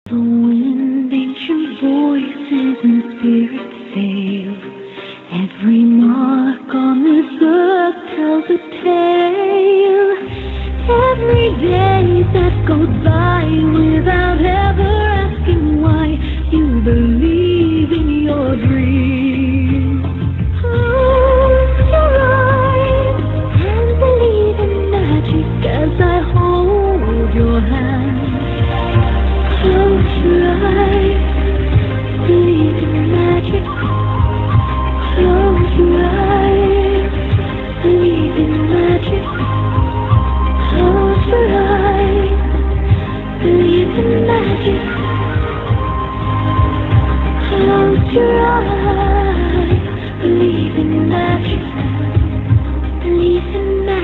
The wind, ancient voices and spirits sail. Every mark on this earth tells a tale. Every day that goes by without ever asking why, you believe in your dreams. Close your eyes and believe in magic as I hold your hand. Close your eyes, believe in magic. Close your eyes, believe in magic. Close your eyes, believe in magic. Close your eyes, believe in magic. Believe in magic.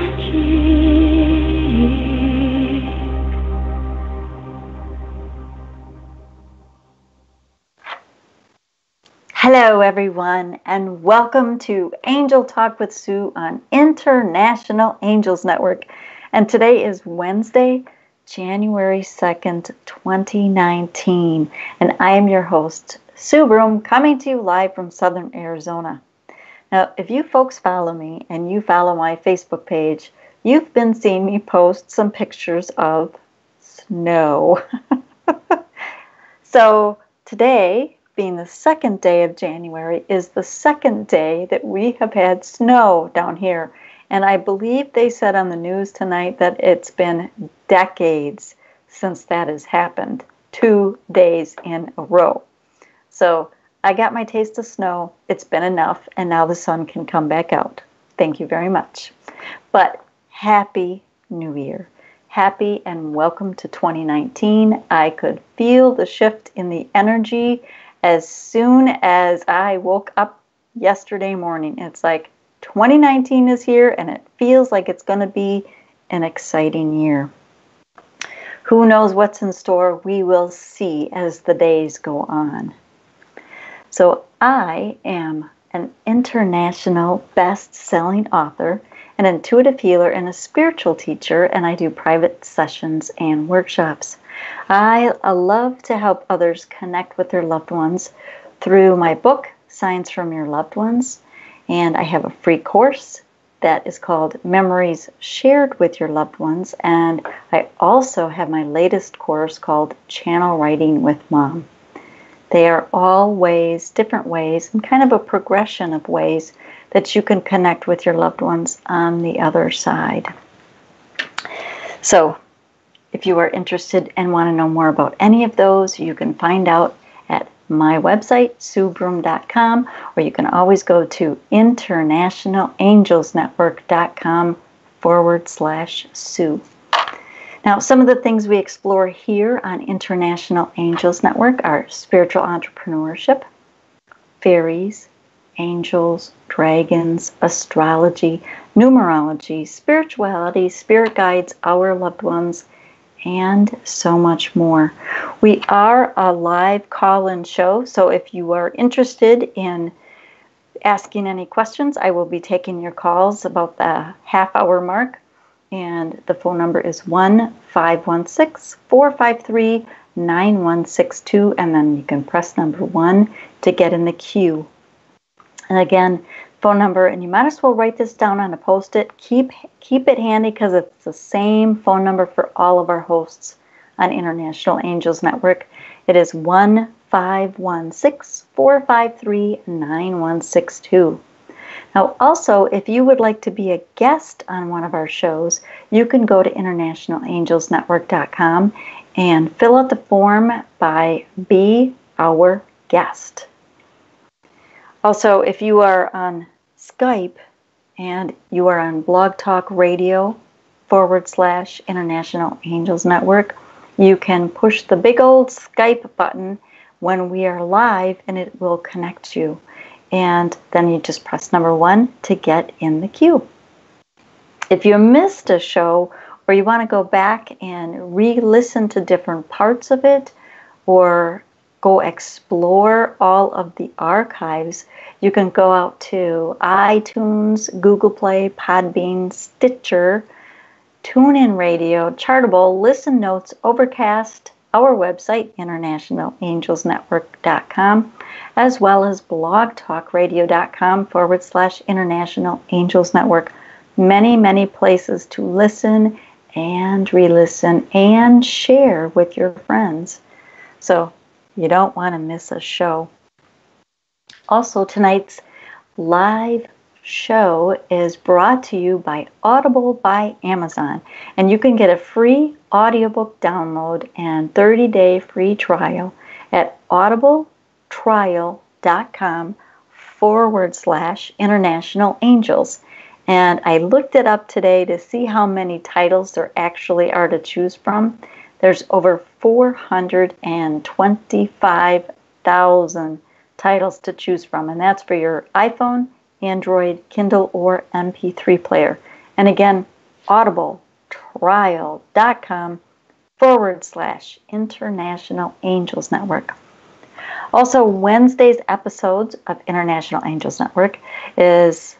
Hello, everyone, and welcome to Angel Talk with Sue on International Angels Network. And today is Wednesday, January 2nd, 2019. And I am your host, Sue Broome, coming to you live from Southern Arizona. Now, if you folks follow me and you follow my Facebook page, you've been seeing me post some pictures of snow. So today, being the second day of January, is the second day that we have had snow down here. And I believe they said on the news tonight that it's been decades since that has happened, 2 days in a row. So I got my taste of snow. It's been enough, and now the sun can come back out. Thank you very much. But Happy New Year. Happy and welcome to 2019. I could feel the shift in the energy as soon as I woke up yesterday morning. It's like 2019 is here, and it feels like it's going to be an exciting year. Who knows what's in store? We will see as the days go on. So I am an international best-selling author, an intuitive healer, and a spiritual teacher, and I do private sessions and workshops. I love to help others connect with their loved ones through my book, Signs from Your Loved Ones, and I have a free course that is called Memories Shared with Your Loved Ones, and I also have my latest course called Channel Writing with Mom. They are all ways, different ways, and kind of a progression of ways that you can connect with your loved ones on the other side. So, if you are interested and want to know more about any of those, you can find out at my website, SueBroome.com, or you can always go to internationalangelsnetwork.com/Sue. Now, some of the things we explore here on International Angels Network are spiritual entrepreneurship, fairies, angels, dragons, astrology, numerology, spirituality, spirit guides, our loved ones, and so much more. We are a live call-in show, so if you are interested in asking any questions, I will be taking your calls about the half-hour mark, and the phone number is 1-516-453-9162, and then you can press number 1 to get in the queue. And again, phone number, and you might as well write this down on a Post-it. Keep it handy because it's the same phone number for all of our hosts on International Angels Network. It is 1-516-453-9162. Now, also, if you would like to be a guest on one of our shows, you can go to internationalangelsnetwork.com and fill out the form by Be Our Guest. Also, if you are on Skype and you are on Blog Talk Radio /International Angels Network, you can push the big old Skype button when we are live and it will connect you. And then you just press number 1 to get in the queue. If you missed a show or you want to go back and re-listen to different parts of it or go explore all of the archives, you can go out to iTunes, Google Play, Podbean, Stitcher, TuneIn Radio, Chartable, Listen Notes, Overcast, our website, internationalangelsnetwork.com, as well as blogtalkradio.com/International Angels Network. Many, many places to listen and re-listen and share with your friends. So you don't want to miss a show. Also, tonight's live show is brought to you by Audible by Amazon. And you can get a free audiobook download and 30-day free trial at audibletrial.com/International Angels. And I looked it up today to see how many titles there actually are to choose from. There's over 425,000 titles to choose from, and that's for your iPhone, Android, Kindle, or MP3 player. And again, audibletrial.com/International Angels Network. Also, Wednesday's episodes of International Angels Network is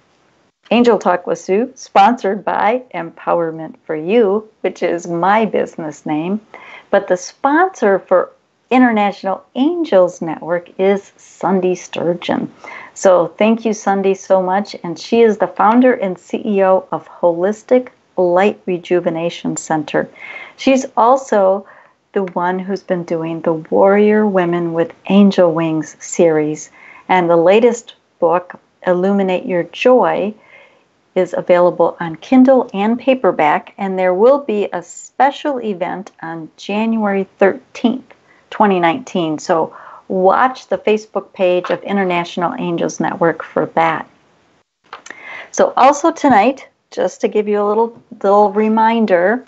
Angel Talk with Sue, sponsored by Empowerment for You, which is my business name. But the sponsor for International Angels Network is Sunday Sturgeon. So thank you, Sunday, so much. And she is the founder and CEO of Holistic Light Rejuvenation Center. She's also the one who's been doing the Warrior Women with Angel Wings series. And the latest book, Illuminate Your Joy, is available on Kindle and paperback, and there will be a special event on January 13th, 2019. So watch the Facebook page of International Angels Network for that. So also tonight, just to give you a little reminder,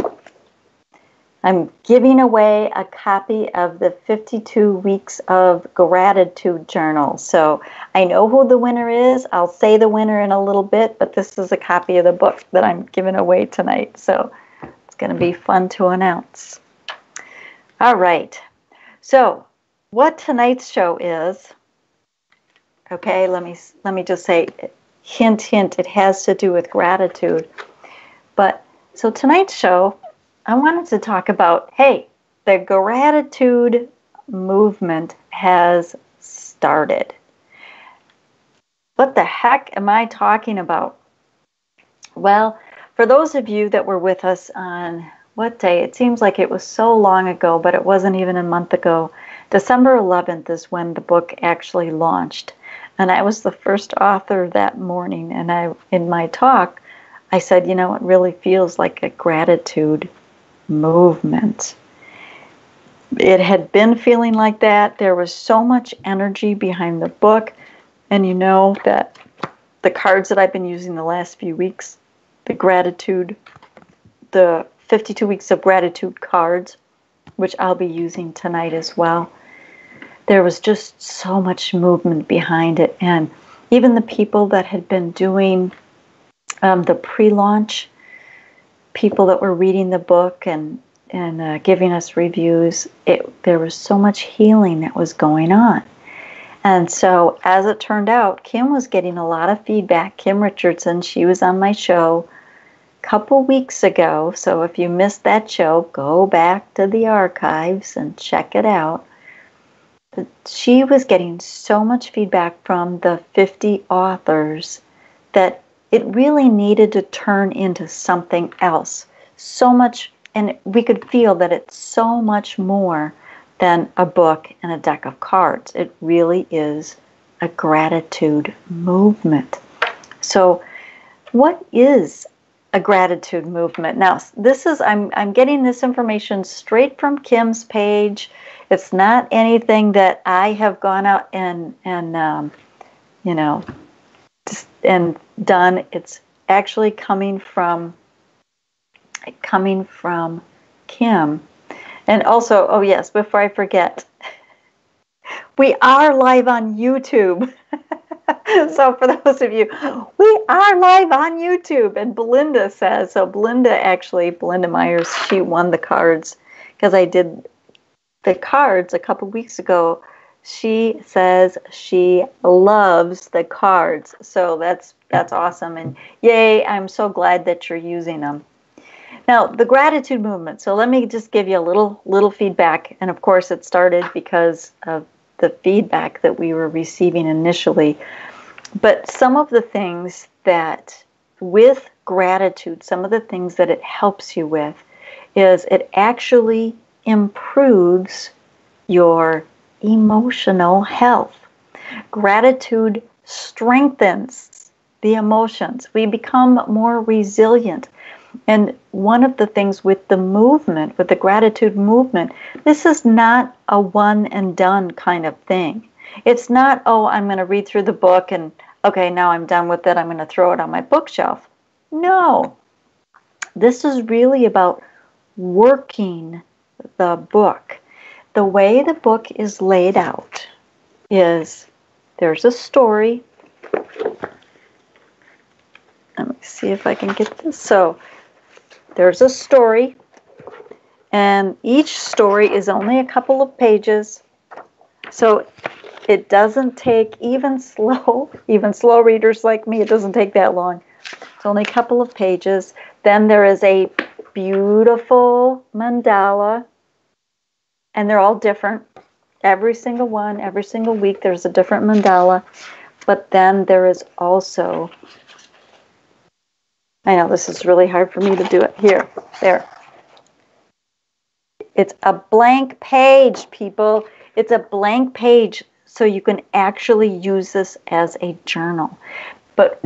I'm giving away a copy of the 52 Weeks of Gratitude Journal. So I know who the winner is. I'll say the winner in a little bit, but this is a copy of the book that I'm giving away tonight. So it's going to be fun to announce. All right. So what tonight's show is, okay, let me just say, hint, hint, it has to do with gratitude. But so tonight's show, I wanted to talk about, hey, the gratitude movement has started. What the heck am I talking about? Well, for those of you that were with us on what day? It seems like it was so long ago, but it wasn't even a month ago. December 11th is when the book actually launched. And I was the first author that morning. And in my talk, I said, it really feels like a gratitude movement. It had been feeling like that. There was so much energy behind the book. And that the cards that I've been using the last few weeks, the 52 Weeks of Gratitude cards, which I'll be using tonight as well. There was just so much movement behind it. And even the people that had been doing the pre-launch, people that were reading the book and giving us reviews, there was so much healing that was going on. And so, as it turned out, Kim was getting a lot of feedback. Kim Richardson, she was on my show a couple weeks ago. So if you missed that show, go back to the archives and check it out. But she was getting so much feedback from the 50 authors that it really needed to turn into something else. So much, and we could feel that it's so much more than a book and a deck of cards. It really is a gratitude movement. So what is a gratitude movement? Now, I'm getting this information straight from Kim's page. It's not anything that I have gone out and done. It's actually coming from Kim. And also, oh yes, before I forget, we are live on YouTube. So for those of you, we are live on YouTube. And Belinda says, so Belinda Myers, she won the cards because I did the cards a couple weeks ago. She says she loves the cards. So that's awesome. And yay, I'm so glad that you're using them. Now, the gratitude movement. So let me just give you a little feedback. And of course, it started because of the feedback that we were receiving initially. But some of the things that, with gratitude, some of the things that it helps you with is it actually improves your emotional health. Gratitude strengthens the emotions. We become more resilient. And one of the things with the movement, with the gratitude movement, this is not a one and done kind of thing. It's not, oh, I'm going to read through the book and, okay, now I'm done with it. I'm going to throw it on my bookshelf. No. This is really about working the book. The way the book is laid out is there's a story. Let me see if I can get this. So there's a story, and each story is only a couple of pages. So it doesn't take, even slow readers like me, it doesn't take that long. It's only a couple of pages. Then there is a beautiful mandala, and they're all different. Every single one, every single week, there's a different mandala. But then there is also, I know this is really hard for me to do it. Here, there. It's a blank page, people. It's a blank page, so you can actually use this as a journal. But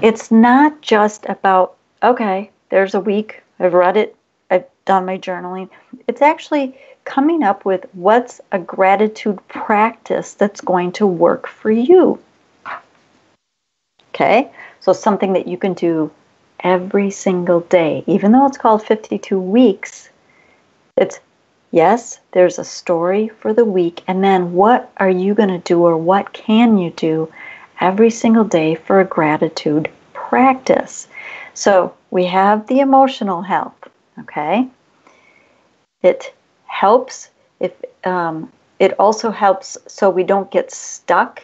it's not just about, okay, there's a week, I've read it, I've done my journaling. It's actually coming up with what's a gratitude practice that's going to work for you. Okay, so something that you can do every single day, even though it's called 52 weeks, it's, yes, there's a story for the week, and then what are you going to do, or what can you do every single day for a gratitude practice? So we have the emotional health, okay? It helps if it also helps so we don't get stuck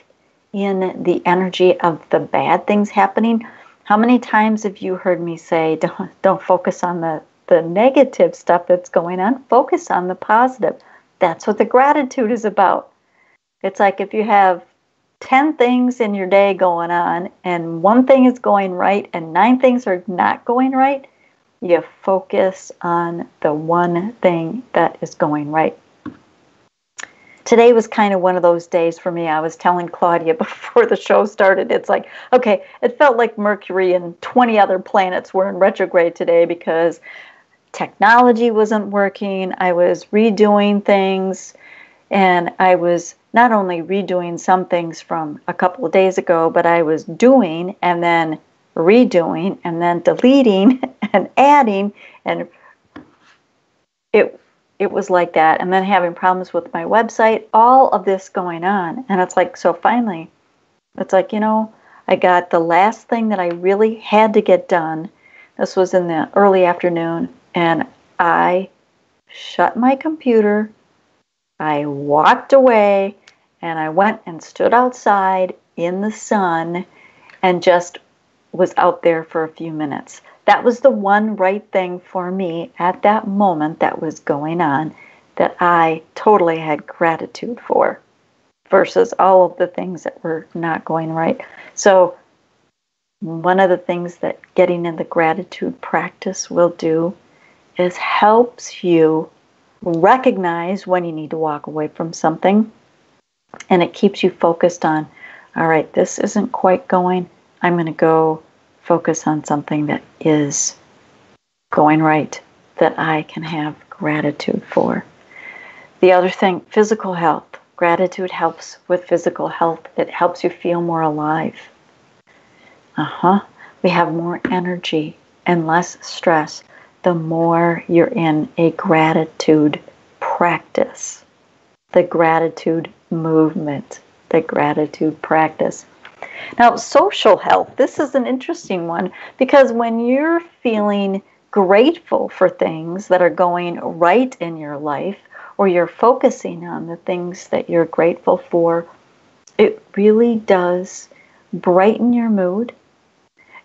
in the energy of the bad things happening. How many times have you heard me say, don't focus on the negative stuff that's going on, focus on the positive. That's what the gratitude is about. It's like if you have 10 things in your day going on and one thing is going right and 9 things are not going right, you focus on the one thing that is going right. Today was kind of one of those days for me. I was telling Claudia before the show started, it's like, okay, it felt like Mercury and 20 other planets were in retrograde today because technology wasn't working. I was redoing things, and I was not only redoing some things from a couple of days ago, but I was doing and then redoing and then deleting and adding, and it was like that. And then having problems with my website, all of this going on. And it's like, so finally, it's like, I got the last thing that I really had to get done. This was in the early afternoon, and I shut my computer, I walked away, and I went and stood outside in the sun and just was out there for a few minutes. That was the one right thing for me at that moment that was going on that I totally had gratitude for, versus all of the things that were not going right. So one of the things that getting in the gratitude practice will do is helps you recognize when you need to walk away from something, and it keeps you focused on, all right, this isn't quite going. I'm going to go focus on something that is going right, that I can have gratitude for. The other thing, physical health. Gratitude helps with physical health. It helps you feel more alive. We have more energy and less stress the more you're in a gratitude practice. The gratitude movement, the gratitude practice. Now, social health, this is an interesting one, because when you're feeling grateful for things that are going right in your life, or you're focusing on the things that you're grateful for, it really does brighten your mood.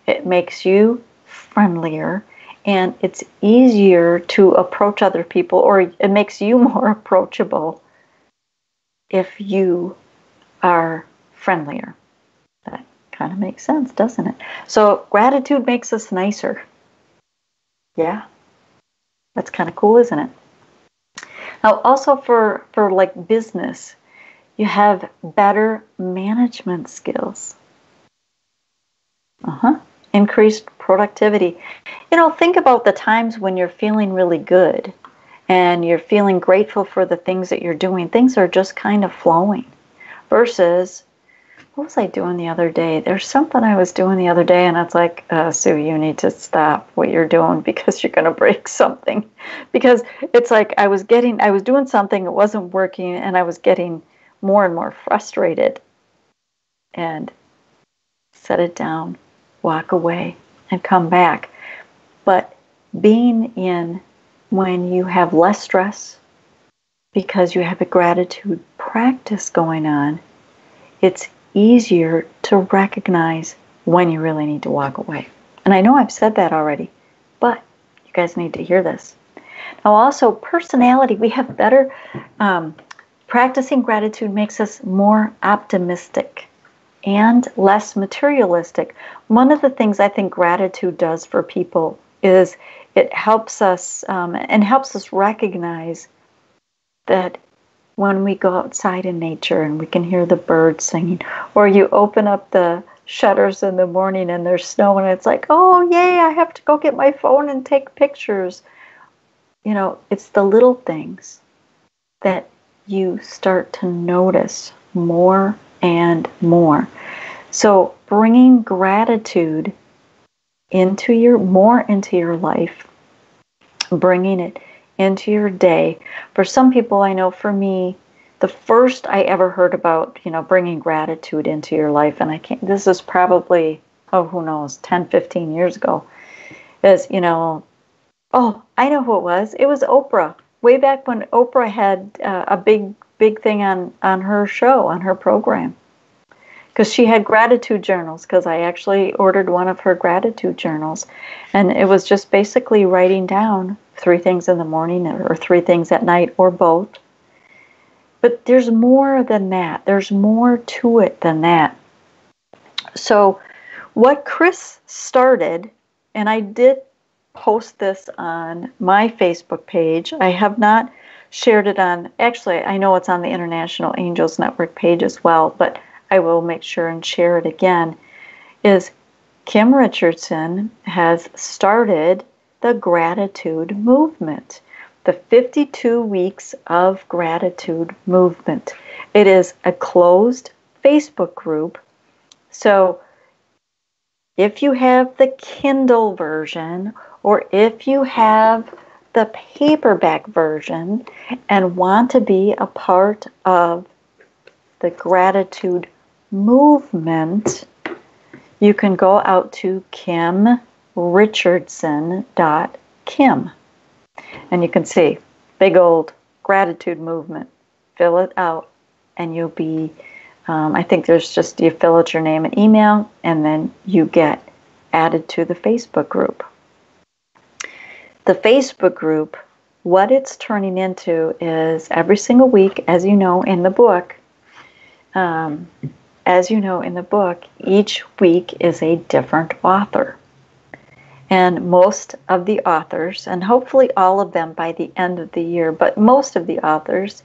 It makes you friendlier, And it's easier to approach other people, or it makes you more approachable if you are friendlier. That kind of makes sense, doesn't it? So gratitude makes us nicer. Yeah. That's kind of cool, isn't it? Now, also for like business, you have better management skills. Increased productivity. Think about the times when you're feeling really good and you're feeling grateful for the things that you're doing. Things are just kind of flowing. Versus, what was I doing the other day? There's something I was doing the other day, and it's like, Sue, you need to stop what you're doing because you're going to break something. Because it's like I was doing something, it wasn't working, and I was getting more and more frustrated. And set it down, walk away, and come back. But being in when you have less stress because you have a gratitude practice going on, it's easier to recognize when you really need to walk away. And I know I've said that already, but you guys need to hear this. Now also, personality, we have better, practicing gratitude makes us more optimistic and less materialistic. One of the things I think gratitude does for people is it helps us and helps us recognize that when we go outside in nature and we can hear the birds singing, or you open up the shutters in the morning and there's snow and it's like, oh yay, I have to go get my phone and take pictures. It's the little things that you start to notice more and more. So bringing gratitude into your life, bringing it into your day. For some people, I know for me, the first I ever heard about, bringing gratitude into your life, and this is probably, who knows, 10, 15 years ago, is, I know who it was. It was Oprah. Way back when Oprah had a big thing on her show, on her program. Because she had gratitude journals, because I actually ordered one of her gratitude journals. And it was just basically writing down 3 things in the morning or 3 things at night or both. But there's more than that. There's more to it than that. So what Chris started, and I did post this on my Facebook page. I have not shared it on, actually, I know it's on the International Angels Network page as well, but I will make sure and share it again, is Kim Richardson has started the gratitude movement, the 52 weeks of gratitude movement. It is a closed Facebook group. So if you have the Kindle version or if you have the paperback version and want to be a part of the gratitude movement, you can go out to kimrichardson.kim and you can see big old gratitude movement. Fill it out and you'll be, I think there's just, you fill out your name and email and then you get added to the Facebook group. The Facebook group, what it's turning into is every single week, as you know in the book, each week is a different author. And most of the authors, and hopefully all of them by the end of the year, but most of the authors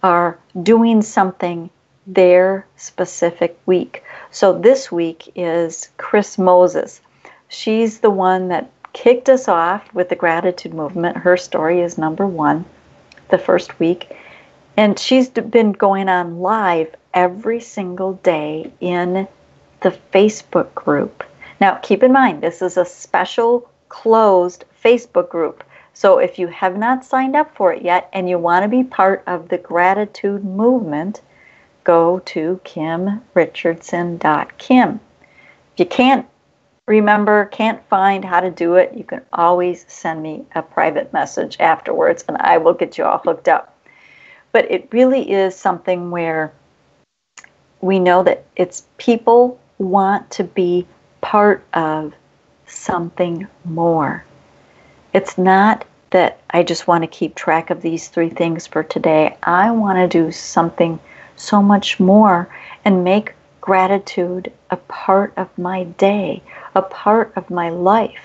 are doing something their specific week. So this week is Chris Moses. She's the one that kicked us off with the gratitude movement. Her story is number 1, the first week. And she's been going on live every single day in the Facebook group. Now, keep in mind, this is a special closed Facebook group. So if you have not signed up for it yet and you want to be part of the gratitude movement, go to kimrichardson.kim. If you can't find how to do it, you can always send me a private message afterwards and I will get you all hooked up. But it really is something where we know that it's people want to be part of something more. It's not that I just want to keep track of these 3 things for today. I want to do something so much more and make gratitude a part of my day, a part of my life.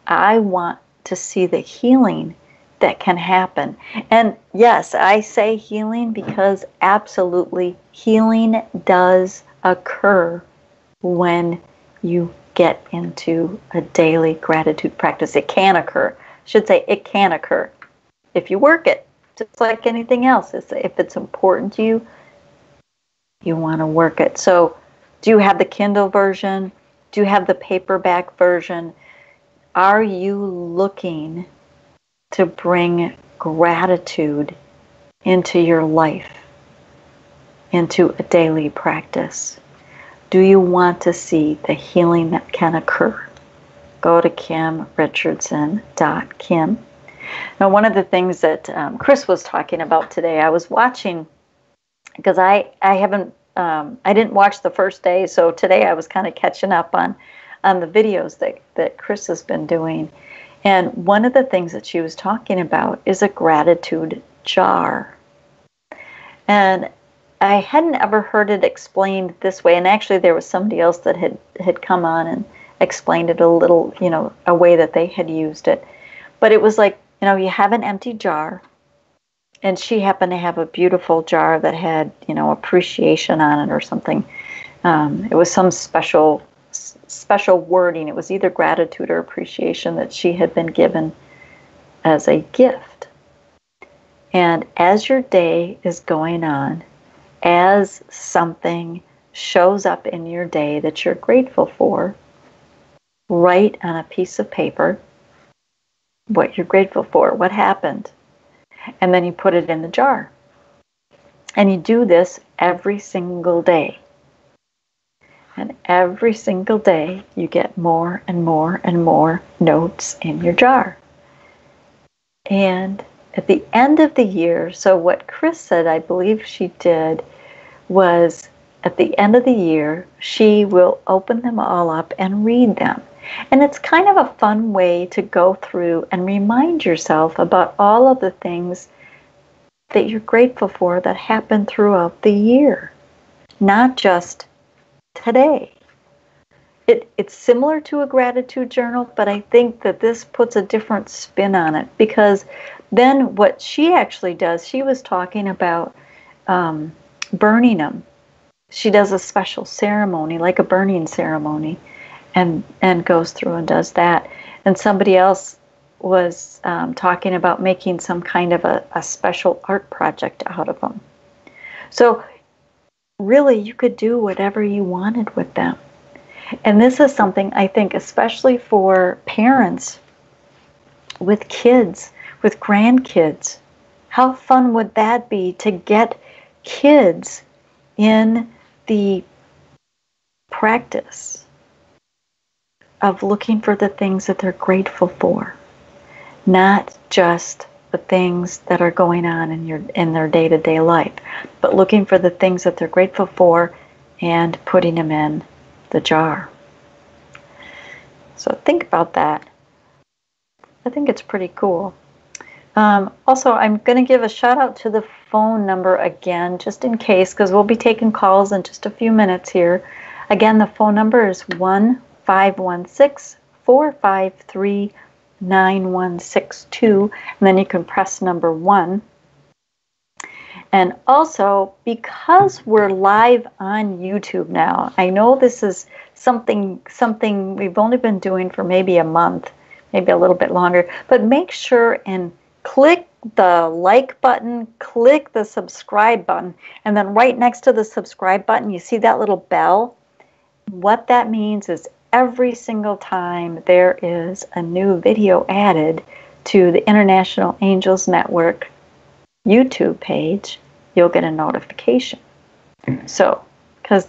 I want to see the healing that can happen. And yes, I say healing because absolutely healing does occur when you get into a daily gratitude practice. It can occur. I should say it can occur if you work it, just like anything else. If it's important to you, you want to work it. So do you have the Kindle version? Do you have the paperback version? Are you looking to bring gratitude into your life, into a daily practice? Do you want to see the healing that can occur? Go to kimrichardson.kim. Now, one of the things that Chris was talking about today, I was watching, because I didn't watch the first day, so today I was kind of catching up on the videos that Chris has been doing. And one of the things that she was talking about is a gratitude jar. And I hadn't ever heard it explained this way. And actually there was somebody else that had come on and explained it a little, a way that they had used it. But it was like, you have an empty jar. And she happened to have a beautiful jar that had, appreciation on it or something. It was some special wording. It was either gratitude or appreciation that she had been given as a gift. And as your day is going on, as something shows up in your day that you're grateful for, write on a piece of paper what you're grateful for, what happened, and then you put it in the jar. And you do this every single day. And every single day you get more and more and more notes in your jar. And at the end of the year, so what Chris said, I believe she did, was at the end of the year, she will open them all up and read them. And it's kind of a fun way to go through and remind yourself about all of the things that you're grateful for that happened throughout the year, not just today. It's similar to a gratitude journal, but I think that this puts a different spin on it, because then what she actually does, she was talking about burning them. She does a special ceremony, like a burning ceremony, and goes through and does that. And somebody else was talking about making some kind of a special art project out of them. So really, you could do whatever you wanted with them. And this is something I think, especially for parents with kids, with grandkids, how fun would that be to get kids in the practice of looking for the things that they're grateful for, not just the things that are going on in their day-to-day life, but looking for the things that they're grateful for and putting them in the jar. So think about that. I think it's pretty cool. Also, I'm going to give a shout out to the phone number again, just in case, because we'll be taking calls in just a few minutes here. Again, the phone number is 1-516-453-9162, and then you can press number 1. And also, because we're live on YouTube now, I know this is something we've only been doing for maybe a month, maybe a little bit longer, but make sure and click the like button, click the subscribe button, and then right next to the subscribe button, you see that little bell? What that means is every single time there is a new video added to the International Angels Network YouTube page, you'll get a notification. So, because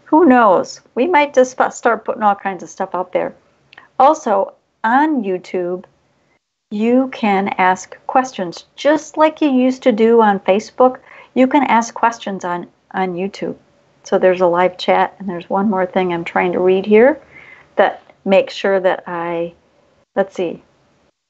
who knows, we might just start putting all kinds of stuff out there. Also, on YouTube, you can ask questions just like you used to do on Facebook. You can ask questions on YouTube. So there's a live chat, and there's one more thing I'm trying to read here that makes sure that let's see.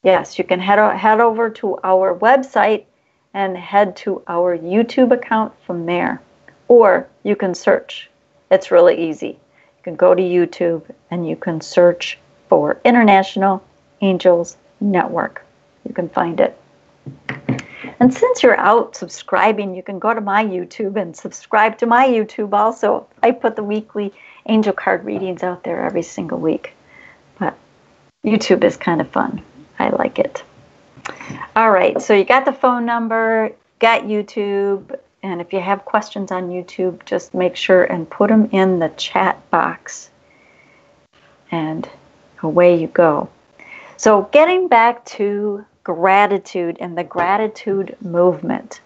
Yes, you can head over to our website and head to our YouTube account from there. Or you can search. It's really easy. You can go to YouTube and you can search for International Angels Network. You can find it. And since you're out subscribing, you can go to my YouTube and subscribe to my YouTube also. I put the weekly angel card readings out there every single week. But YouTube is kind of fun. I like it. All right, so you got the phone number, got YouTube, and if you have questions on YouTube, just make sure and put them in the chat box. And away you go. So getting back to gratitude and the gratitude movement.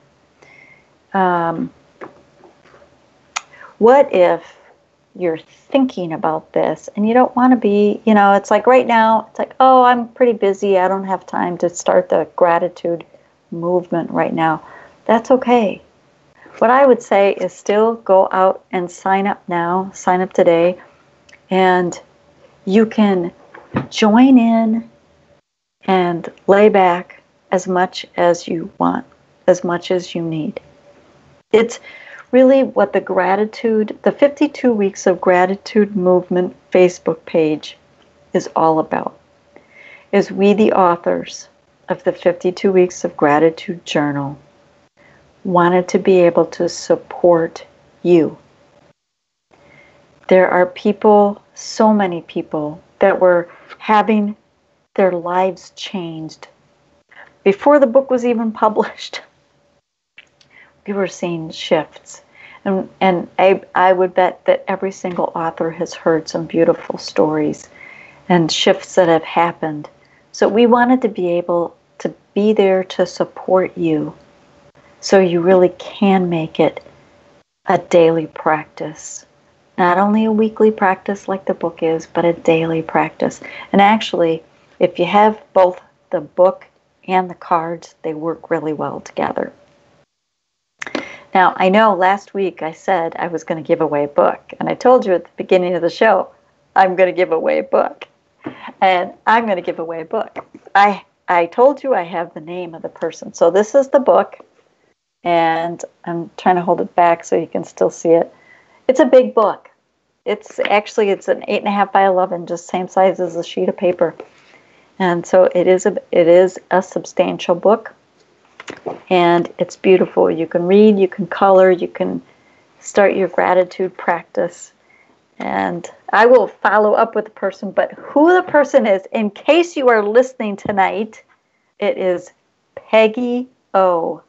What if you're thinking about this and you don't want to be, it's like right now, it's like, oh, I'm pretty busy. I don't have time to start the gratitude movement right now. That's okay. What I would say is still go out and sign up now, sign up today, and you can join in and lay back as much as you want, as much as you need. It's really what the 52 Weeks of Gratitude Movement Facebook page is all about. Is we, the authors of the 52 Weeks of Gratitude Journal, wanted to be able to support you. There are people, so many people, that were having their lives changed before the book was even published. We were seeing shifts. And I would bet that every single author has heard some beautiful stories and shifts that have happened. So we wanted to be able to be there to support you so you really can make it a daily practice. Not only a weekly practice like the book is, but a daily practice. And actually, if you have both the book and the cards, they work really well together. Now, I know last week I said I was going to give away a book, and I told you at the beginning of the show, I'm going to give away a book. And I'm going to give away a book. I told you I have the name of the person. So this is the book, and I'm trying to hold it back so you can still see it. It's a big book. It's an 8.5 by 11, just same size as a sheet of paper. And so it is a substantial book. And it's beautiful. You can read, you can color, you can start your gratitude practice. And I will follow up with the person, but who the person is, in case you are listening tonight, it is Peggy O.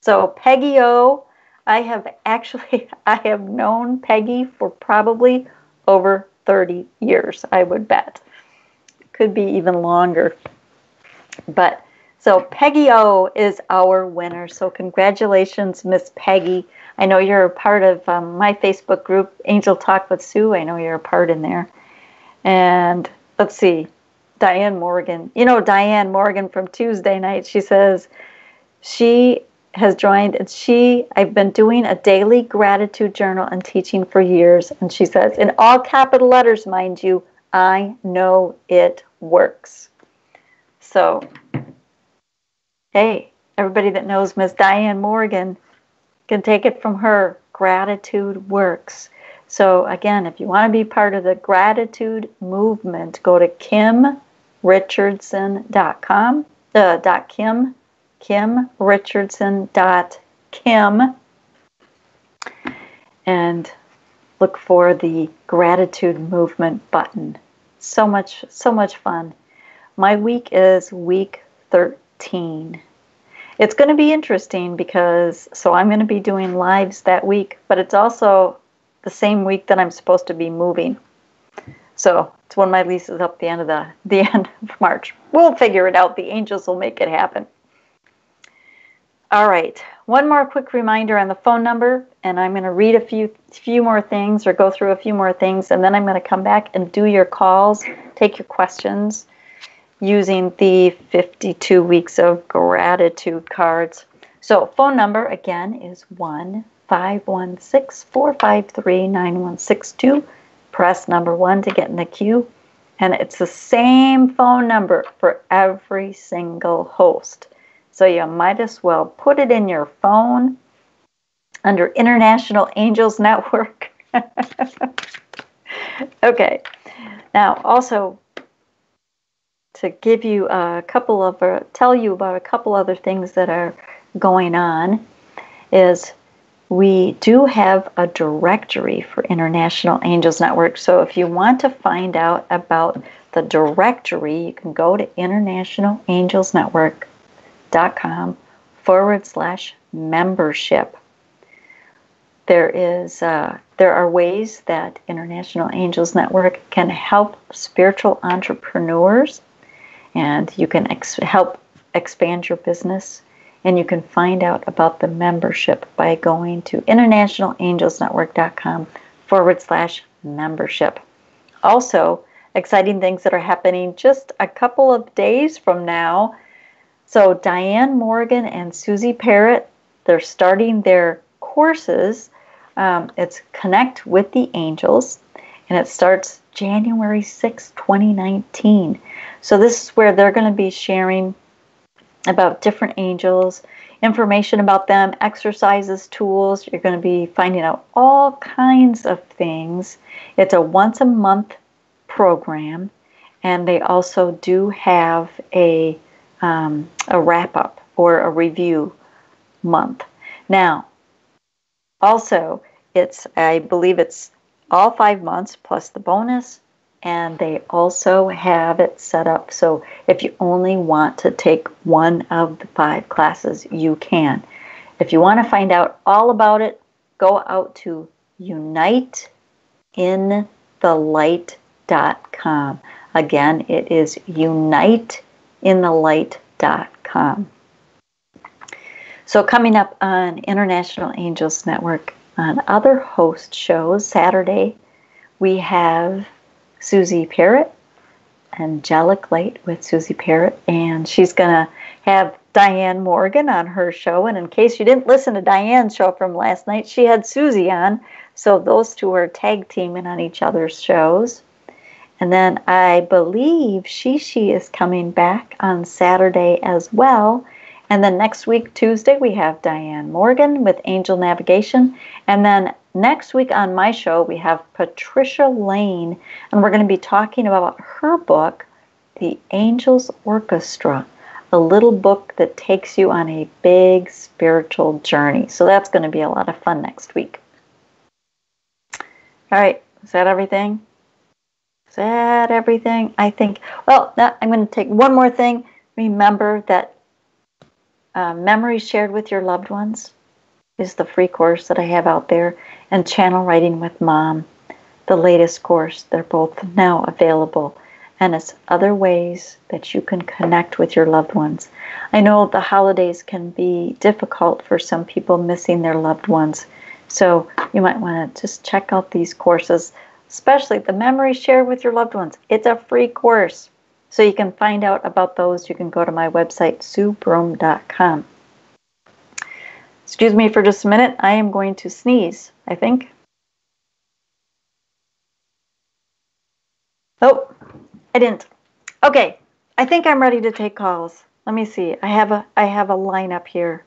So Peggy O, I have known Peggy for probably over 30 years, I would bet. Could be even longer. But so Peggy O is our winner. So congratulations, Miss Peggy. I know you're a part of my Facebook group, Angel Talk with Sue. I know you're a part in there. And let's see, Diane Morgan. You know Diane Morgan from Tuesday night. She says she has joined, and I've been doing a daily gratitude journal and teaching for years. And she says, in all capital letters, mind you, I know it works. So, hey, everybody that knows Miss Diane Morgan can take it from her. Gratitude works. So again, if you want to be part of the gratitude movement, go to KimRichardson.com, KimRichardson.kim, and look for the gratitude movement button. So much fun. My week is week 13. It's going to be interesting because, I'm going to be doing lives that week, but it's also the same week that I'm supposed to be moving. So it's when my lease is up the end of March. We'll figure it out. The angels will make it happen. All right. One more quick reminder on the phone number, and I'm going to read a few more things or go through a few more things, and then I'm going to come back and do your calls, take your questions, using the 52 Weeks of Gratitude cards. So phone number, again, is 1-516-453-9162. Press number 1 to get in the queue. And it's the same phone number for every single host. So you might as well put it in your phone under International Angels Network. Okay. Now, also, to give you tell you about a couple other things that are going on is we do have a directory for International Angels Network. So if you want to find out about the directory, you can go to internationalangelsnetwork.com/membership. There are ways that International Angels Network can help spiritual entrepreneurs, and you can help expand your business. And you can find out about the membership by going to internationalangelsnetwork.com/membership. Also, exciting things that are happening just a couple of days from now. So Diane Morgan and Susie Parrott, they're starting their courses. It's Connect with the Angels, and it starts January 6, 2019. So this is where they're going to be sharing about different angels, information about them, exercises, tools. You're going to be finding out all kinds of things. It's a once-a-month program, and they also do have a wrap-up or a review month. Now, also, I believe it's all 5 months plus the bonus, and they also have it set up so if you only want to take one of the 5 classes, you can. If you want to find out all about it, go out to uniteinthelight.com. Again, it is uniteinthelight.com. So coming up on International Angels Network, on other host shows, Saturday, we have Susie Parrott, Angelic Light with Susie Parrott, and she's going to have Diane Morgan on her show. And in case you didn't listen to Diane's show from last night, she had Susie on, so those two are tag teaming on each other's shows. And then I believe Shishi is coming back on Saturday as well. And then next week, Tuesday, we have Diane Morgan with Angel Navigation. And then next week on my show, we have Patricia Lane, and we're going to be talking about her book, The Angels Orchestra, a little book that takes you on a big spiritual journey. So that's going to be a lot of fun next week. All right, is that everything? Is that everything? I think, well, now I'm going to take one more thing. Remember that Memories Shared with Your Loved Ones is the free course that I have out there, and Channel Writing with Mom, the latest course. They're both now available, and it's other ways that you can connect with your loved ones. I know the holidays can be difficult for some people missing their loved ones, so you might want to just check out these courses, especially the Memories Shared with Your Loved Ones. It's a free course. So you can find out about those. You can go to my website, SueBroome.com. Excuse me for just a minute. I am going to sneeze, I think. Oh, I didn't. Okay, I think I'm ready to take calls. Let me see. I have a lineup here.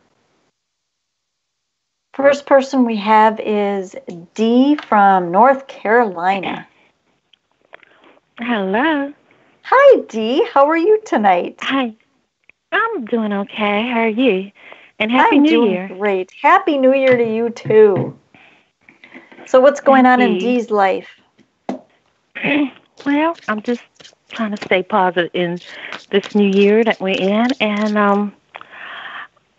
First person we have is Dee from North Carolina. Hello. Hi, Dee. How are you tonight? Hi. I'm doing okay. How are you? And Happy New Year. I'm doing great. Happy New Year to you, too. So what's going on in Dee's life? Well, I'm just trying to stay positive in this new year that we're in. And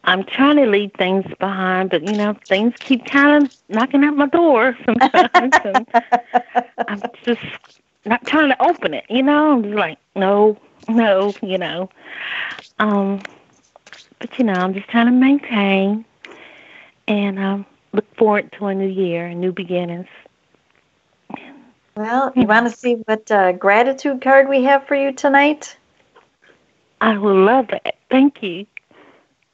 I'm trying to leave things behind, but, things keep kind of knocking at my door sometimes. And I'm just not trying to open it, I'm just like, no. But, I'm just trying to maintain and look forward to a new year, new beginnings. Well, you want to see what gratitude card we have for you tonight? I would love that. Thank you.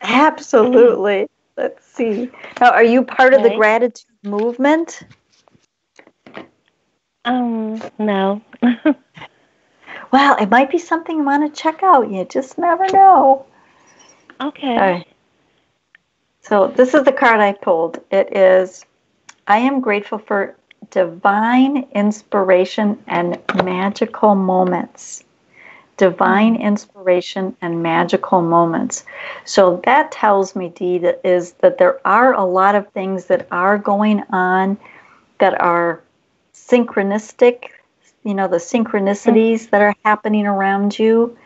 Absolutely. Let's see. Now, are you part of the gratitude movement? No. Well, it might be something you want to check out. You just never know. Okay. All right. So this is the card I pulled. It is, I am grateful for divine inspiration and magical moments. Divine inspiration and magical moments. So that tells me, Dee, that there are a lot of things that are going on that are synchronistic, the synchronicities that are happening around you.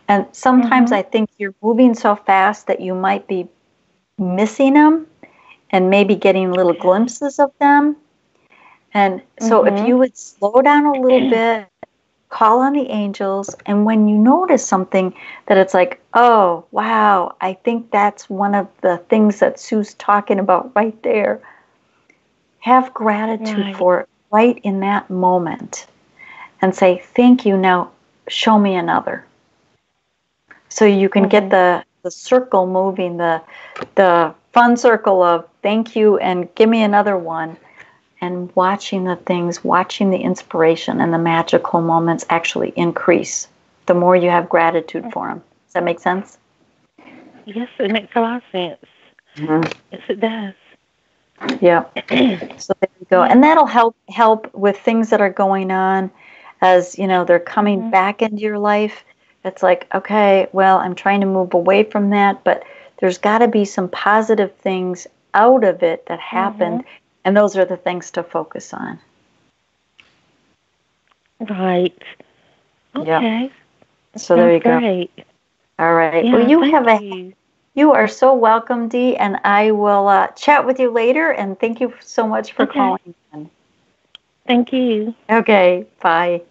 And sometimes I think you're moving so fast that you might be missing them and maybe getting little glimpses of them. And so if you would slow down a little bit, call on the angels, and when you notice something that it's like, oh, wow, I think that's one of the things that Sue's talking about right there, have gratitude for it right in that moment and say, thank you, now show me another. So you can get the circle moving, the fun circle of thank you and give me another one, and watching the things, watching the inspiration and the magical moments actually increase the more you have gratitude for them. Does that make sense? Yes, it makes a lot of sense. Yes, it does. Yeah. So there you go. And that'll help with things that are going on as, they're coming back into your life. It's like, okay, well, I'm trying to move away from that, but there's got to be some positive things out of it that happened, and those are the things to focus on. Right. Okay. Yep. So there you go. Great. All right. Yeah, well, you are so welcome, Dee, and I will chat with you later, and thank you so much for calling in. Thank you. Okay, bye.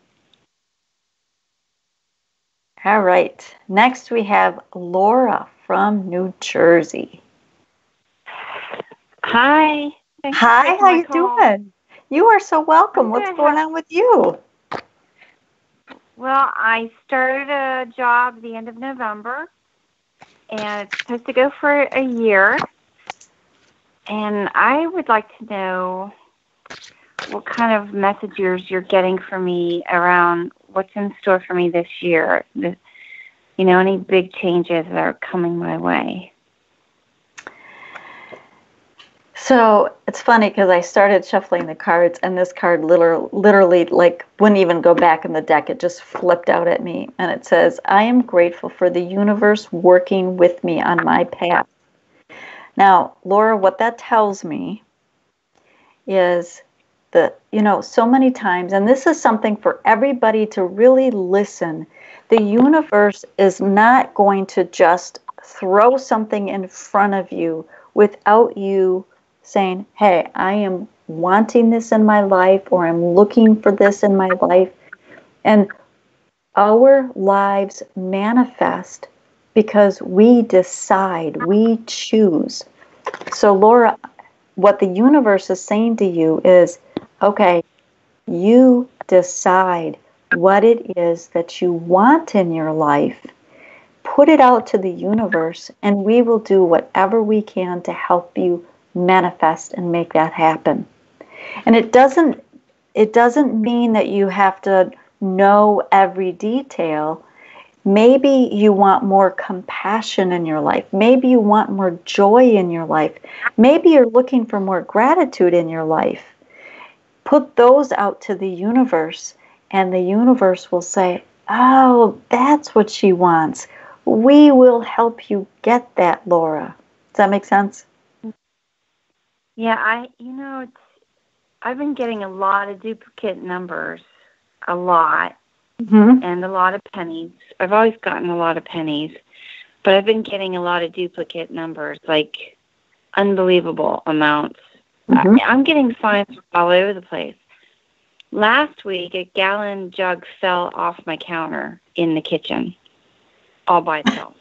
All right. Next we have Laura from New Jersey. Hi. Hi, how you doing? You are so welcome. What's going on with you? Well, I started a job at the end of November, and it's supposed to go for a year. And I would like to know what kind of messages you're getting from me around what's in store for me this year. Any big changes that are coming my way. So it's funny because I started shuffling the cards, and this card literally wouldn't even go back in the deck. It just flipped out at me, and it says, I am grateful for the universe working with me on my path. Now, Laura, what that tells me is that, so many times, and this is something for everybody to really listen, the universe is not going to just throw something in front of you without you saying, hey, I am wanting this in my life, or I'm looking for this in my life. And our lives manifest because we decide, we choose. So Laura, what the universe is saying to you is, okay, you decide what it is that you want in your life, put it out to the universe, and we will do whatever we can to help you manifest and make that happen. And it doesn't mean that you have to know every detail. Maybe you want more compassion in your life. Maybe you want more joy in your life. Maybe you're looking for more gratitude in your life. Put those out to the universe, and the universe will say, oh, that's what she wants. We will help you get that, Laura. Does that make sense? Yeah, I've been getting a lot of duplicate numbers, a lot, and a lot of pennies. I've always gotten a lot of pennies, but I've been getting a lot of duplicate numbers, like unbelievable amounts. I'm getting signs all over the place. Last week, a gallon jug fell off my counter in the kitchen, all by itself.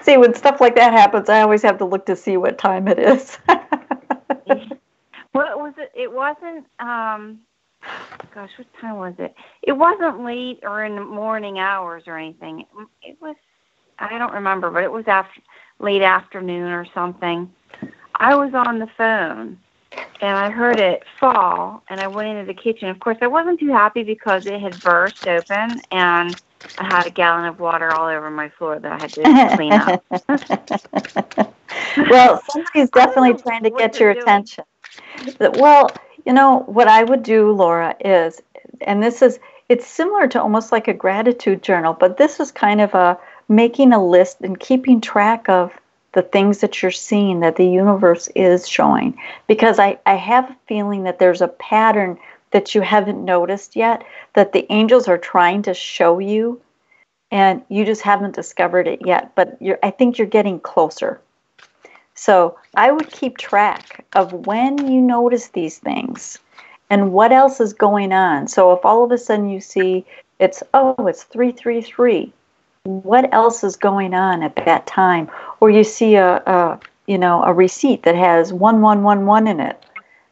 See, when stuff like that happens, I always have to look to see what time it is. What was it? It wasn't, gosh, what time was it? It wasn't late or in the morning hours or anything. It was, I don't remember, but it was late afternoon or something. I was on the phone, and I heard it fall, and I went into the kitchen. Of course, I wasn't too happy because it had burst open, and I had a gallon of water all over my floor that I had to clean up. Well, somebody's definitely trying to get your attention. Well, what I would do, Laura, is, and it's similar to almost like a gratitude journal, but this is kind of making a list and keeping track of the things that you're seeing that the universe is showing. Because I have a feeling that there's a pattern that you haven't noticed yet, that the angels are trying to show you, and you just haven't discovered it yet. But I think you're getting closer. So I would keep track of when you notice these things and what else is going on. So if all of a sudden you see it's 333, what else is going on at that time? Or you see a receipt that has 1111 in it.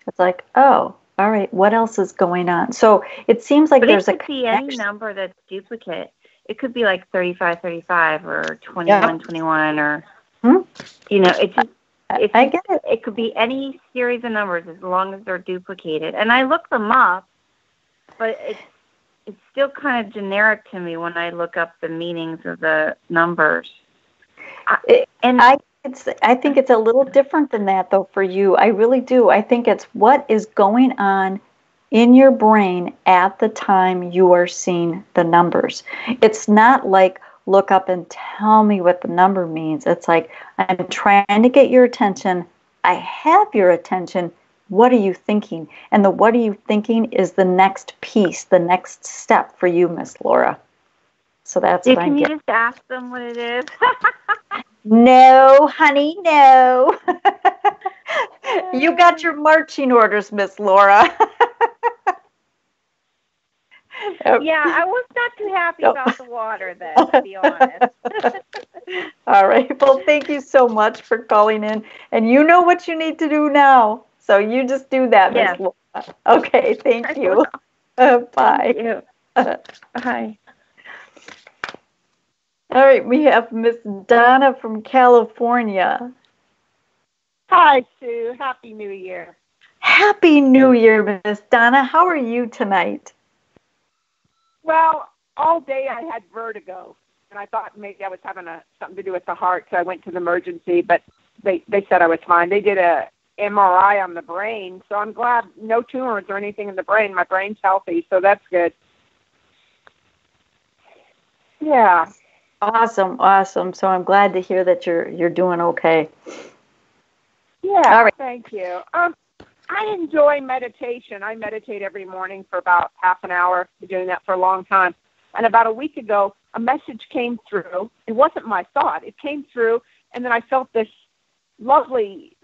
It's like, oh, all right, what else is going on? So it seems like there's it could be any number that's duplicate. It could be like 3535 or 2121 or I get it. It could be any series of numbers as long as they're duplicated. And I look them up, but it's still kind of generic to me when I look up the meanings of the numbers. I think it's a little different than that, though, for you. I really do. I think it's what is going on in your brain at the time you are seeing the numbers. It's not like, look up and tell me what the number means. It's like, I'm trying to get your attention. I have your attention. What are you thinking? And the what are you thinking is the next piece, the next step for you, Miss Laura. So that's what I'm getting. Can you just ask them what it is? No, honey, no. You got your marching orders, Miss Laura. Yeah, I was not too happy about the water then, to be honest. All right. Well, thank you so much for calling in. And you know what you need to do now. So you just do that, Miss Laura. Okay, thank you. Bye. Thank you. Bye. All right, we have Miss Donna from California. Hi, Sue. Happy New Year. Happy New Year, Miss Donna. How are you tonight? Well, all day I had vertigo, and I thought maybe I was having something to do with the heart, so I went to the emergency, but they said I was fine. They did a MRI on the brain, so I'm glad no tumors or anything in the brain. My brain's healthy, so that's good. Yeah. Awesome. So I'm glad to hear that you're doing okay. Yeah, all right. Thank you. I enjoy meditation. I meditate every morning for about half an hour. I've been doing that for a long time. And about a week ago, a message came through. It wasn't my thought. It came through, and then I felt this lovely,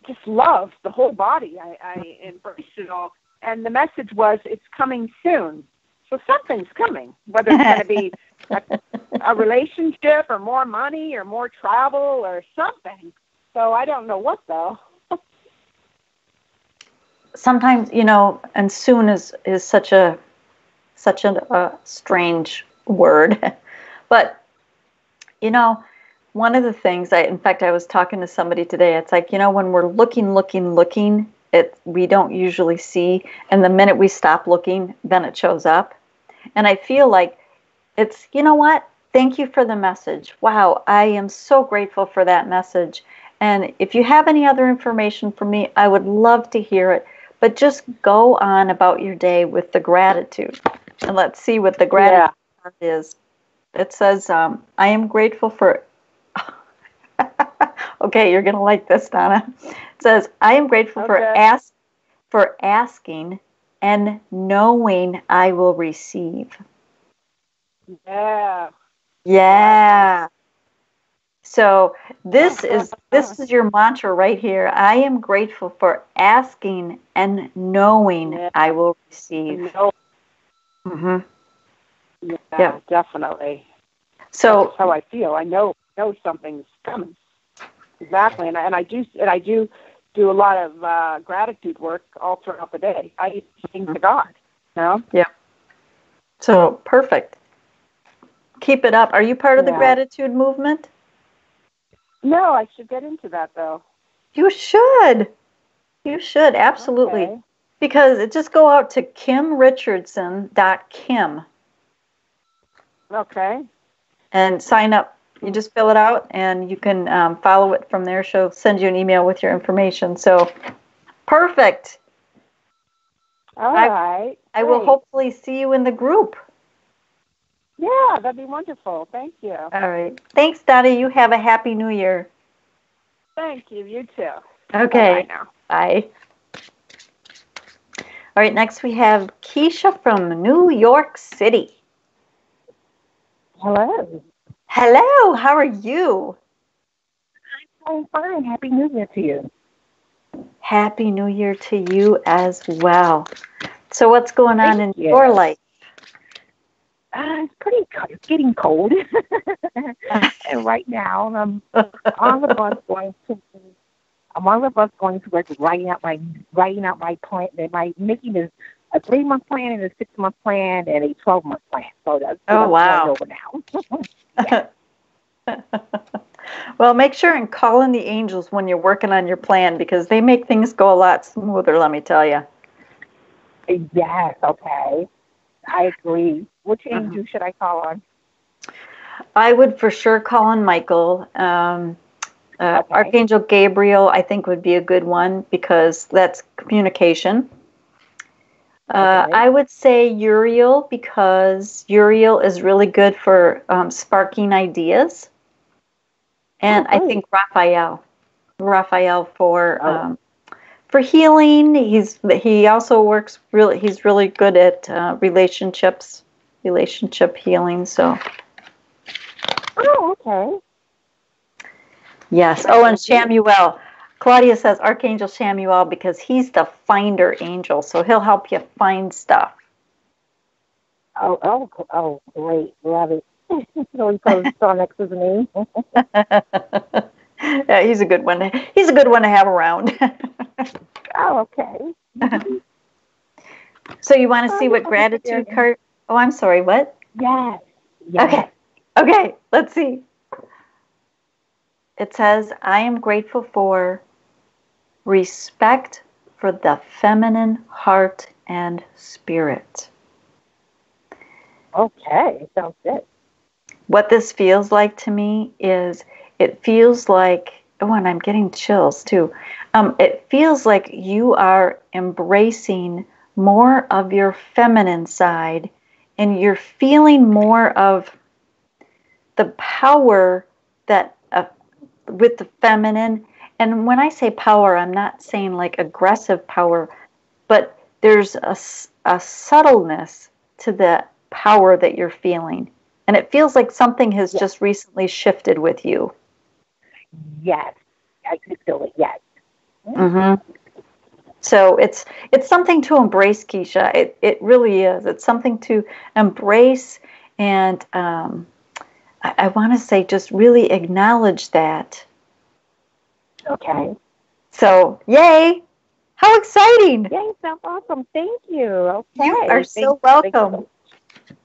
just love, the whole body. I embraced it all. And the message was, it's coming soon. So something's coming, whether it's going to be a relationship or more money or more travel or something. So I don't know what, though. Sometimes, and soon is such a strange word. But, one of the things, in fact, I was talking to somebody today, it's like, when we're looking, we don't usually see. And the minute we stop looking, then it shows up. And I feel like it's, what? Thank you for the message. Wow, I am so grateful for that message. And if you have any other information for me, I would love to hear it. But just go on about your day with the gratitude. And let's see what the gratitude is. It says, I am grateful for... Okay, you're going to like this, Donna. It says, I am grateful for asking and knowing I will receive. Yeah. So this is your mantra right here. I am grateful for asking and knowing I will receive. Mm-hmm. Yeah, definitely. So that's how I feel. I know something's coming. Exactly, and I do a lot of gratitude work all throughout the day. I sing to God. Yeah. So perfect. Keep it up. Are you part of the gratitude movement? No, I should get into that, though. You should. You should, absolutely. Okay. Because it just go out to kimrichardson.kim. Okay. And sign up. You just fill it out, and you can follow it from there. She'll send you an email with your information. So, perfect. All right. I will hopefully see you in the group. Yeah, that'd be wonderful. Thank you. All right. Thanks, Dottie. You have a happy New Year. Thank you. You too. Okay. Bye now. Bye. All right. Next, we have Keisha from New York City. Hello. Hello. How are you? I'm fine. Happy New Year to you. Happy New Year to you as well. So what's going on in your life? It's getting cold. And right now, I'm on the bus going to work, writing out my plan. Making a 3-month plan and a 6-month plan and a 12-month plan. So that's wow. over now. Well, make sure and call in the angels when you're working on your plan, because they make things go a lot smoother, let me tell you. Yes, okay. I agree. Which angel should I call on? I would for sure call on Michael. Archangel Gabriel, I think, would be a good one, because that's communication. I would say Uriel, because Uriel is really good for sparking ideas. And I think Raphael for healing. He also works he's really good at relationship healing. So. Oh, okay. Yes. Oh, and Shamuel. Claudia says Archangel Shamuel, because he's the finder angel, so he'll help you find stuff. Oh, great. Love it. So he put on next to the name. Yeah, he's a good one. He's a good one to have around. Oh, okay. So you want to see what gratitude card? Oh, I'm sorry. What? Yes. Okay. Let's see. It says, I am grateful for respect for the feminine heart and spirit. Okay, sounds good. What this feels like to me is, it feels like, and I'm getting chills too. It feels like you are embracing more of your feminine side, and you're feeling more of the power that with the feminine. And when I say power, I'm not saying like aggressive power, but there's a subtleness to the power that you're feeling. And it feels like something has just recently shifted with you. Yes, I can feel it, yes. Mm-hmm. So it's something to embrace, Keisha. It really is. It's something to embrace, and I want to say just really acknowledge that. Okay. So, yay! How exciting! Yay, sounds awesome. Thank you. Okay. You are so welcome.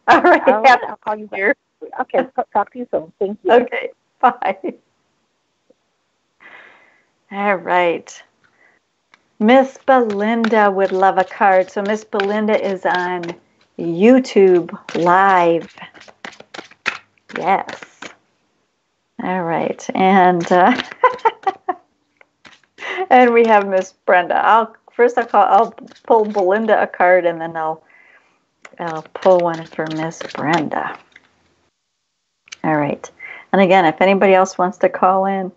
All right. I'll call you back. Okay, talk to you soon. Thank you. Okay, bye. All right. Miss Belinda would love a card. So Miss Belinda is on YouTube Live. Yes. All right. And and we have Miss Brenda. I'll pull Belinda a card, and then I'll pull one for Miss Brenda. All right. And again, if anybody else wants to call in,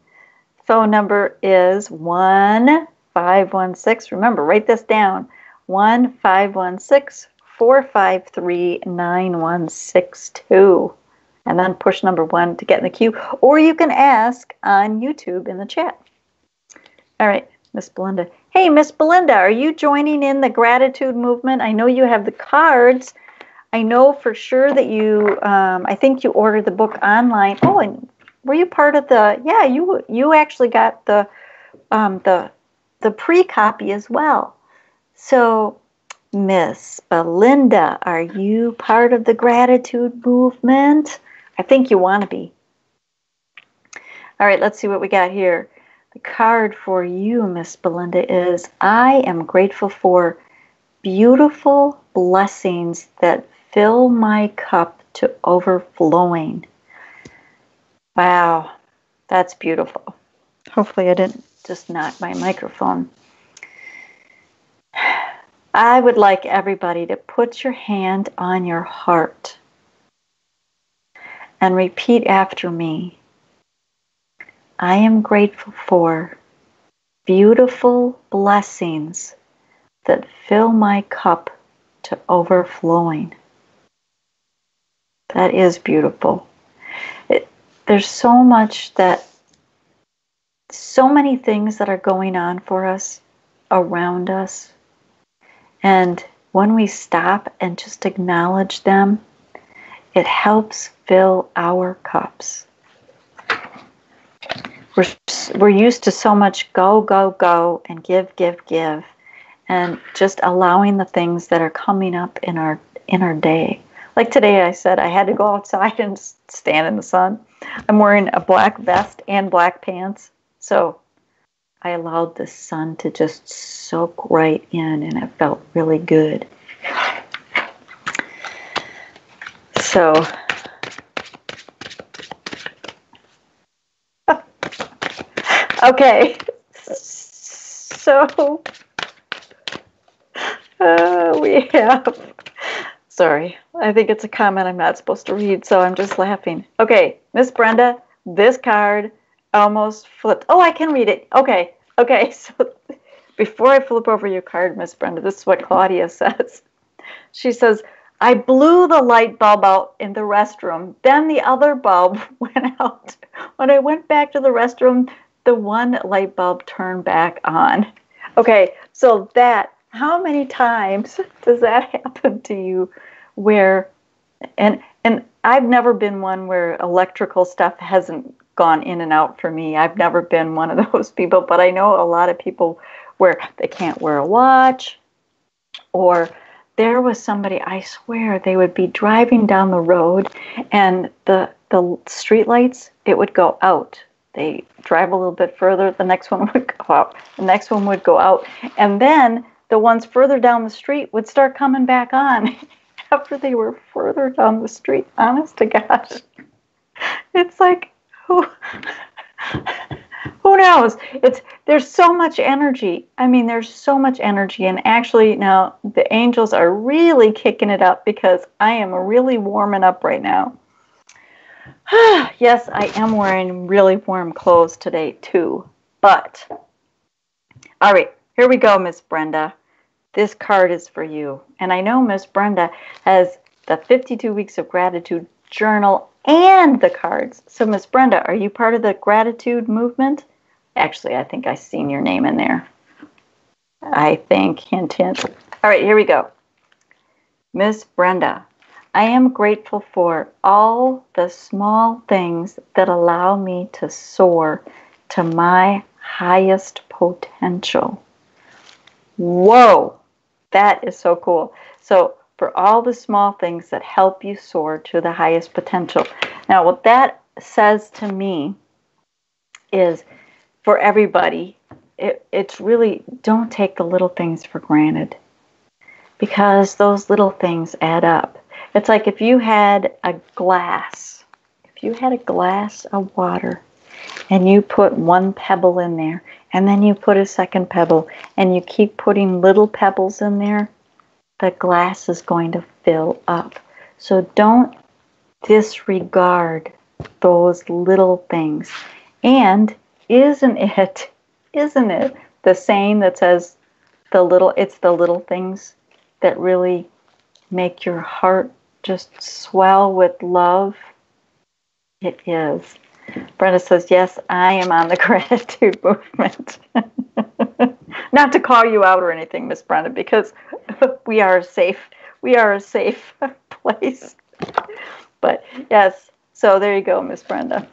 phone number is 1-516. Remember, write this down. 1-516-453-9162. And then push number 1 to get in the queue. Or you can ask on YouTube in the chat. All right, Miss Belinda. Hey, Miss Belinda, are you joining in the gratitude movement? I know you have the cards. I know for sure that you, I think you ordered the book online. Oh, and were you part of the, yeah, you actually got the pre-copy as well. So, Miss Belinda, are you part of the gratitude movement? I think you want to be. All right, let's see what we got here. The card for you, Miss Belinda, is I am grateful for beautiful blessings that fill my cup to overflowing. Wow, that's beautiful. Hopefully I didn't just knock my microphone. I would like everybody to put your hand on your heart and repeat after me. I am grateful for beautiful blessings that fill my cup to overflowing. That is beautiful. There's so many things that are going on for us, around us. And when we stop and just acknowledge them, it helps fill our cups. We're used to so much go, go, go, and give, give, give, and just allowing the things that are coming up in our day. Like today, I said I had to go outside and stand in the sun. I'm wearing a black vest and black pants, so I allowed the sun to just soak right in, and it felt really good. So, okay, so we have, sorry, I think it's a comment I'm not supposed to read, so I'm just laughing. Okay, Miss Brenda, this card almost flipped. Oh, I can read it. Okay, so before I flip over your card, Miss Brenda, this is what Claudia says. She says, I blew the light bulb out in the restroom. Then the other bulb went out. When I went back to the restroom, the one light bulb turned back on. Okay, so how many times does that happen to you where, and I've never been one where electrical stuff hasn't gone in and out for me. I've never been one of those people, but I know a lot of people where they can't wear a watch, or there was somebody, I swear, they would be driving down the road and the street lights, it would go out. They drive a little bit further, the next one would go out, the next one would go out, and then the ones further down the street would start coming back on after they were further down the street. Honest to gosh. It's like, who knows? There's so much energy. I mean, there's so much energy. And actually now the angels are really kicking it up because I am really warming up right now. Yes, I am wearing really warm clothes today too. But, all right, here we go, Miss Brenda. This card is for you. And I know Miss Brenda has the 52 Weeks of Gratitude journal and the cards. So, Miss Brenda, are you part of the gratitude movement? Actually, I think I've seen your name in there. I think, hint, hint. All right, here we go. Miss Brenda, I am grateful for all the small things that allow me to soar to my highest potential. Whoa, that is so cool. So, for all the small things that help you soar to the highest potential. Now, what that says to me is, for everybody, it's really, don't take the little things for granted, because those little things add up. It's like if you had a glass of water, and you put one pebble in there, and then you put a second pebble, and you keep putting little pebbles in there, the glass is going to fill up. So don't disregard those little things. And isn't it the saying that says it's the little things that really make your heart just swell with love? It is. Brenda says, yes, I am on the gratitude movement. Not to call you out or anything, Miss Brenda, because we are a safe place. But yes, so there you go, Miss Brenda.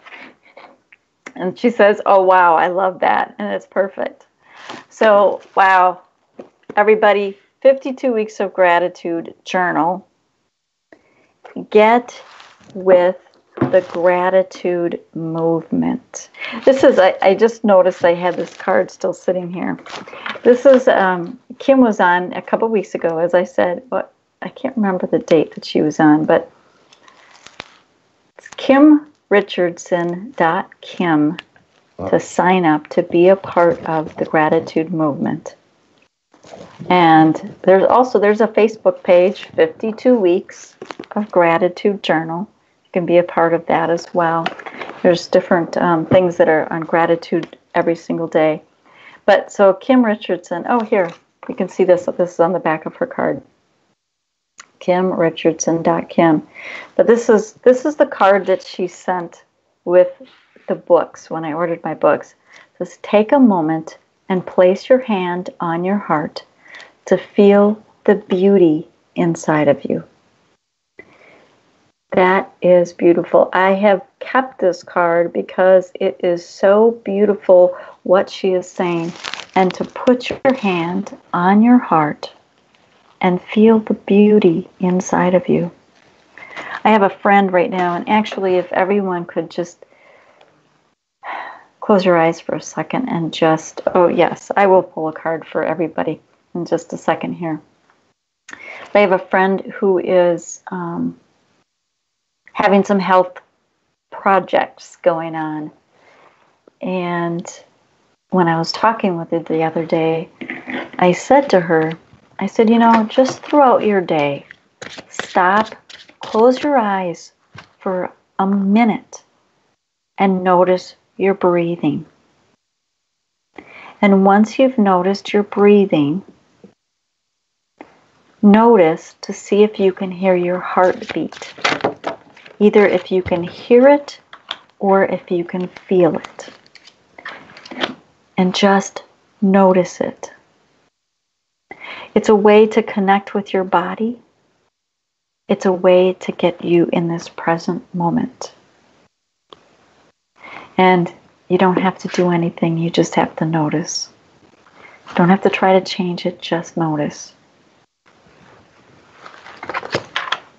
And she says, oh, wow, I love that. And it's perfect. So, wow, everybody, 52 Weeks of Gratitude journal. Get with the gratitude movement. This is, I just noticed I had this card still sitting here. This is, Kim was on a couple weeks ago, as I said, but I can't remember the date that she was on, but it's kimrichardson.kim to sign up to be a part of the gratitude movement. And there's a Facebook page, 52 Weeks of Gratitude Journal. You can be a part of that as well. There's different things that are on gratitude every single day. But so Kim Richardson, oh, here, you can see this. This is on the back of her card. KimRichardson.kim. But this is the card that she sent with the books when I ordered my books. It says, take a moment and place your hand on your heart to feel the beauty inside of you. That is beautiful. I have kept this card because it is so beautiful what she is saying. And to put your hand on your heart and feel the beauty inside of you. I have a friend right now, and actually if everyone could just close your eyes for a second and just, oh yes, I will pull a card for everybody in just a second here. I have a friend who is having some health projects going on. And when I was talking with her the other day, I said to her, I said, just throughout your day, stop, close your eyes for a minute and notice your breathing. And once you've noticed your breathing, notice to see if you can hear your heartbeat. Either if you can hear it or if you can feel it. And just notice it. It's a way to connect with your body. It's a way to get you in this present moment. And you don't have to do anything, you just have to notice. You don't have to try to change it, just notice.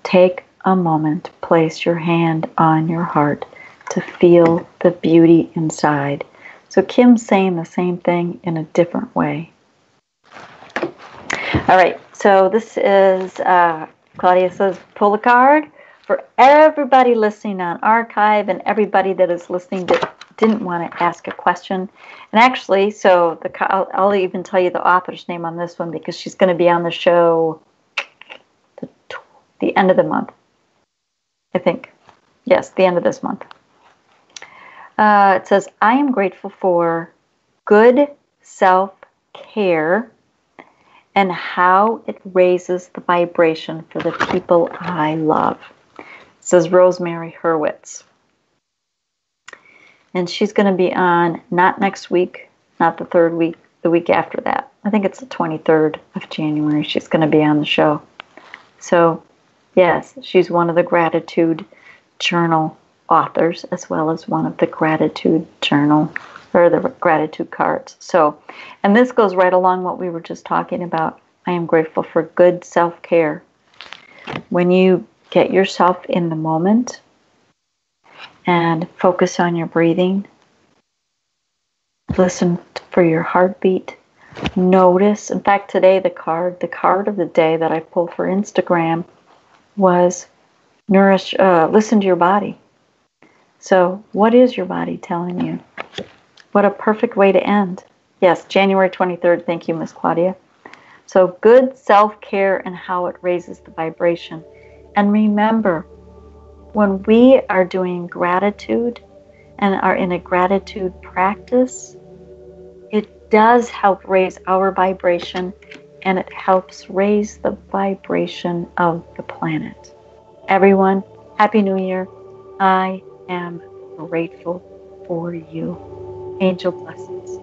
Take a moment, place your hand on your heart to feel the beauty inside. So Kim's saying the same thing in a different way. All right, so this is, Claudia says, pull a card for everybody listening on archive and everybody that is listening that didn't want to ask a question. And actually, so I'll even tell you the author's name on this one because she's going to be on the show the end of the month, I think. Yes, the end of this month. It says, I am grateful for good self-care and how it raises the vibration for the people I love. It says Rosemary Hurwitz. And she's going to be on not next week, not the third week, the week after that. I think it's the 23rd of January. She's going to be on the show. So, yes, she's one of the Gratitude Journal authors as well as one of the Gratitude Journal or the Gratitude cards. So, and this goes right along what we were just talking about. I am grateful for good self-care. When you get yourself in the moment and focus on your breathing, listen for your heartbeat, notice. In fact, today the card of the day that I pulled for Instagram was listen to your body. So what is your body telling you? What a perfect way to end. Yes, January 23rd. Thank you, Miss Claudia. So good self-care and how it raises the vibration. And remember, when we are doing gratitude and are in a gratitude practice, it does help raise our vibration and it helps raise the vibration of the planet. Everyone, Happy New Year. I am grateful for you. Angel blessings.